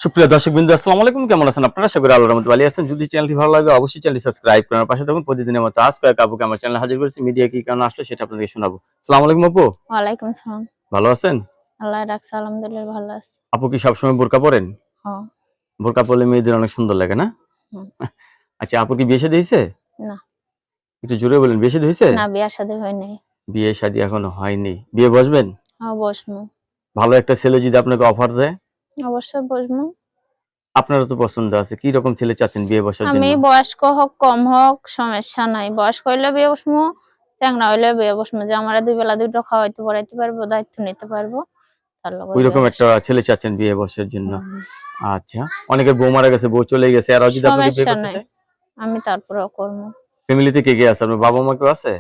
সুপ্রিয় দর্শকবৃন্দ, আসসালামু আলাইকুম। কেমন আছেন আপনারা? আশা করি আল্লাহর রহমতে ভালো আছেন। যদি চ্যানেলটি ভালো লাগে অবশ্যই চ্যানেলটি সাবস্ক্রাইব করার পাশে থাকুন। প্রতিদিনের মতো আজ কয়েক আপুকে আমার চ্যানেলে হাজির করেছি। মিডিয়া কি কারণে আসলো সেটা আপনাদেরকে শোনাবো। আসসালামু আলাইকুম আপু, ওয়ালাইকুম আসসালাম। ভালো আছেন? আল্লাহ রাখছে, আলহামদুলিল্লাহ ভালো আছি। আপু কি সবসময় বোরকা পরেন? হ্যাঁ। বোরকা পরলে মেয়েদের অনেক সুন্দর লাগে না? হুম। আচ্ছা, আপু কি বিয়ে শাদী হয়েছে? না। একটু জোরে বলেন, বিয়ে শাদী হয়েছে? না, বিয়া শাদী হয় নাই। বিয়ে শাদী এখনো হয়নি, বিয়ে বসবেন? বসমু। ভালো একটা ছেলে যদি আপনাকে অফার দেয়? অবশ্যই বসমু। আপনারও তো পছন্দ আছে, কি রকম ছেলে চাচ্ছেন বিয়ে বসার আমি জন্য? বয়স্ক হোক কম হোক সমস্যা নাই, বয়স্ক হইলে বিয়ে বসমু, চ্যাংড়া হইলে বিয়ে বসমু, যে আমার দুই বেলা দুটো খাওয়াইতে পড়াইতে পারবো, দায়িত্ব নিতে পারবো, তার লগে ওই বিয়ে রকম একটা বসমু। ছেলে চাচ্ছেন বিয়ে বসার জন্য? হুম। আচ্ছা, অনেকের বউ মারা গেছে, বউ চলে গেছে, আর যদি আপনাকে বিয়ে সমস্যা করতে নাই, চায়? আমি তারপরেও করবো। ফ্যামিলিতে কে কে আছে? আপনার বাবা মা কেউ আছে?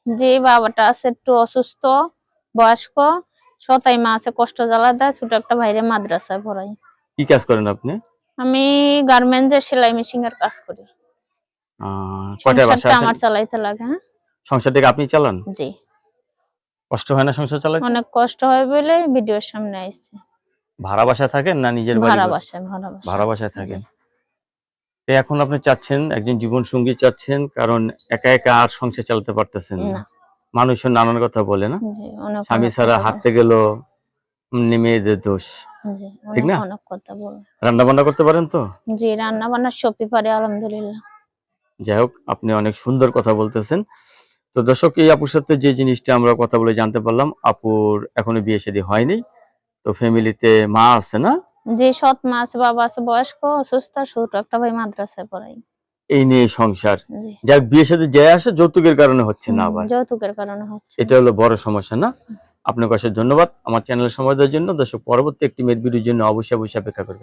যে বাবাটা আছে একটু অসুস্থ, বয়স্ক, সতাই মা আছে কষ্ট জ্বালা দেয়, ছোট একটা ভাইরে মাদ্রাসায় পড়াই। কি কাজ করেন আপনি? আমি গার্মেন্টসের সেলাই মেশিন এর কাজ করি। কয়টায় বাসায় সংসারটা আসেন? আমার চালাইতে লাগে। হ্যাঁ। সংসারটাকে আপনি চালান? জি। কষ্ট হয় না সংসার চালাইতে? অনেক কষ্ট হয় বলে ভিডিওর সামনে আইছি। ভাড়া বাসায় থাকেন না নিজের বাড়ি ভাড়া ঘর? বাসায়, ভাড়া ভাড়া বাসায়। বাসায় জি। থাকেন। তো এখন আপনি চাচ্ছেন একজন জীবন সঙ্গী চাচ্ছেন, কারণ একা একা আর সংসার চালাতে পারতেছেন না। না। মানুষের নানান কথা বলে না, জি, অনেক স্বামী অনেক ছাড়া কথা বলে। হাঁটতে গেল মেয়েদের দোষ। জি, ঠিক অনেক না? অনেক কথা বলে। রান্না বান্না করতে পারেন তো? জি, রান্না বান্না সবই পারি আলহামদুলিল্লাহ। যাই হোক, আপনি অনেক সুন্দর কথা বলতেছেন। তো দর্শক, এই আপুর সাথে যে জিনিসটা আমরা কথা বলে জানতে পারলাম, আপুর এখনো বিয়ে শাদী হয়নি। তো ফ্যামিলিতে মা আছে না? যে সৎ মা আছে, বাবা আছে বয়স্ক, অসুস্থ, ছোট একটা ভাই মাদ্রাসায় পড়াই। এই নিয়ে সংসার। জি। যাক, বিয়ের সাথে যে আসে যৌতুকের কারণে হচ্ছে না আবার। যৌতুকের কারণে হচ্ছে এটা না। হলো বড় সমস্যা না? আপনাকে অশেষ ধন্যবাদ আমার চ্যানেলে সময় দেওয়ার জন্য। দর্শক, পরবর্তী একটি মেয়ের ভিডিওর জন্য অবশ্যই অপেক্ষা করবেন।